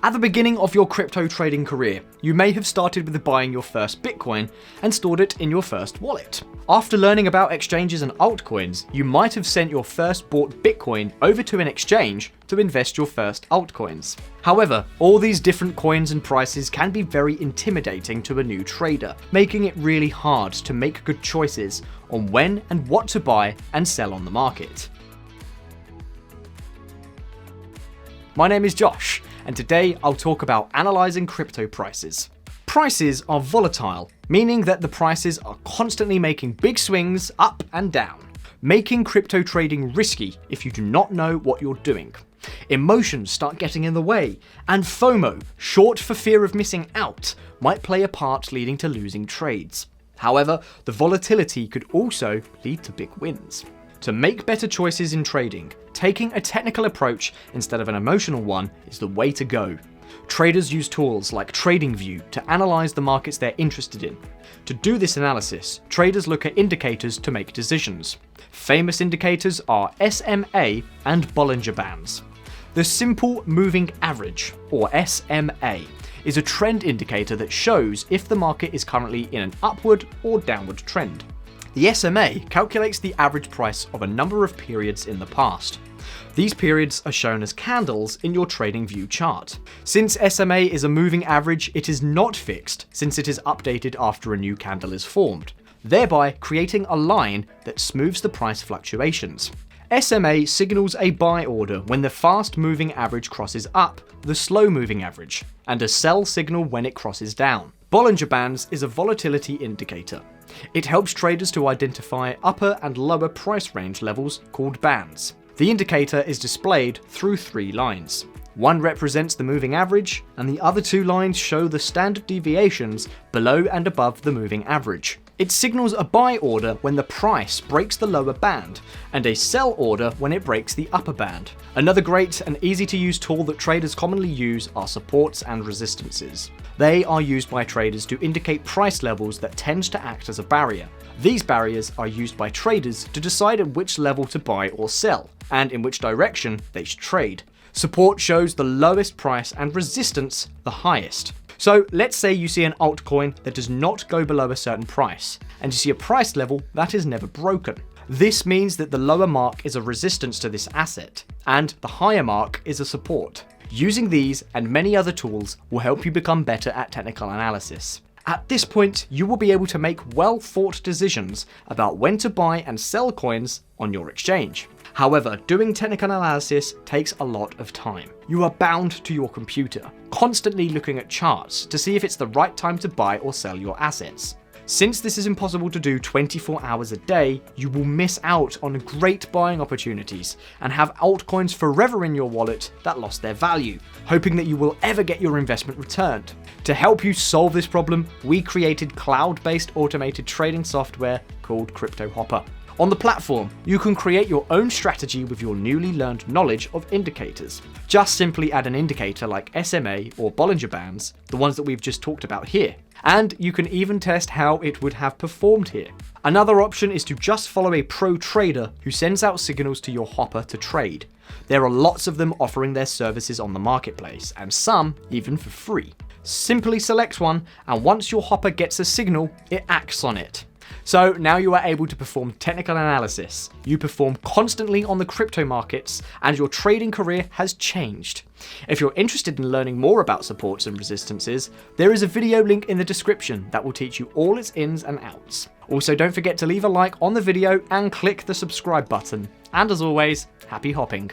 At the beginning of your crypto trading career, you may have started with buying your first Bitcoin and stored it in your first wallet. After learning about exchanges and altcoins, you might have sent your first bought Bitcoin over to an exchange to invest your first altcoins. However, all these different coins and prices can be very intimidating to a new trader, making it really hard to make good choices on when and what to buy and sell on the market. My name is Josh, and today I'll talk about analyzing crypto prices. Prices are volatile, meaning that the prices are constantly making big swings up and down, making crypto trading risky if you do not know what you're doing. Emotions start getting in the way, and FOMO, short for fear of missing out, might play a part leading to losing trades. However, the volatility could also lead to big wins. To make better choices in trading, taking a technical approach instead of an emotional one is the way to go. Traders use tools like TradingView to analyze the markets they're interested in. To do this analysis, traders look at indicators to make decisions. Famous indicators are SMA and Bollinger Bands. The Simple Moving Average, or SMA, is a trend indicator that shows if the market is currently in an upward or downward trend. The SMA calculates the average price of a number of periods in the past. These periods are shown as candles in your TradingView chart. Since SMA is a moving average, it is not fixed since it is updated after a new candle is formed, thereby creating a line that smooths the price fluctuations. SMA signals a buy order when the fast moving average crosses up the slow moving average, and a sell signal when it crosses down. Bollinger Bands is a volatility indicator. It helps traders to identify upper and lower price range levels called bands. The indicator is displayed through 3 lines. One represents the moving average, and the other 2 lines show the standard deviations below and above the moving average. It signals a buy order when the price breaks the lower band, and a sell order when it breaks the upper band. Another great and easy to use tool that traders commonly use are supports and resistances. They are used by traders to indicate price levels that tend to act as a barrier. These barriers are used by traders to decide at which level to buy or sell, and in which direction they should trade. Support shows the lowest price and resistance the highest. So let's say you see an altcoin that does not go below a certain price, and you see a price level that is never broken. This means that the lower mark is a resistance to this asset, and the higher mark is a support. Using these and many other tools will help you become better at technical analysis. At this point, you will be able to make well-thought decisions about when to buy and sell coins on your exchange. However, doing technical analysis takes a lot of time. You are bound to your computer, constantly looking at charts to see if it's the right time to buy or sell your assets. Since this is impossible to do 24 hours a day, you will miss out on great buying opportunities and have altcoins forever in your wallet that lost their value, hoping that you will ever get your investment returned. To help you solve this problem, we created cloud-based automated trading software called Cryptohopper. On the platform, you can create your own strategy with your newly learned knowledge of indicators. Just simply add an indicator like SMA or Bollinger Bands, the ones that we've just talked about here, and you can even test how it would have performed here. Another option is to just follow a pro trader who sends out signals to your hopper to trade. There are lots of them offering their services on the marketplace, and some even for free. Simply select one, and once your hopper gets a signal, it acts on it. So now you are able to perform technical analysis. You perform constantly on the crypto markets, and your trading career has changed. If you're interested in learning more about supports and resistances, there is a video link in the description that will teach you all its ins and outs. Also, don't forget to leave a like on the video and click the subscribe button. And as always, happy hopping.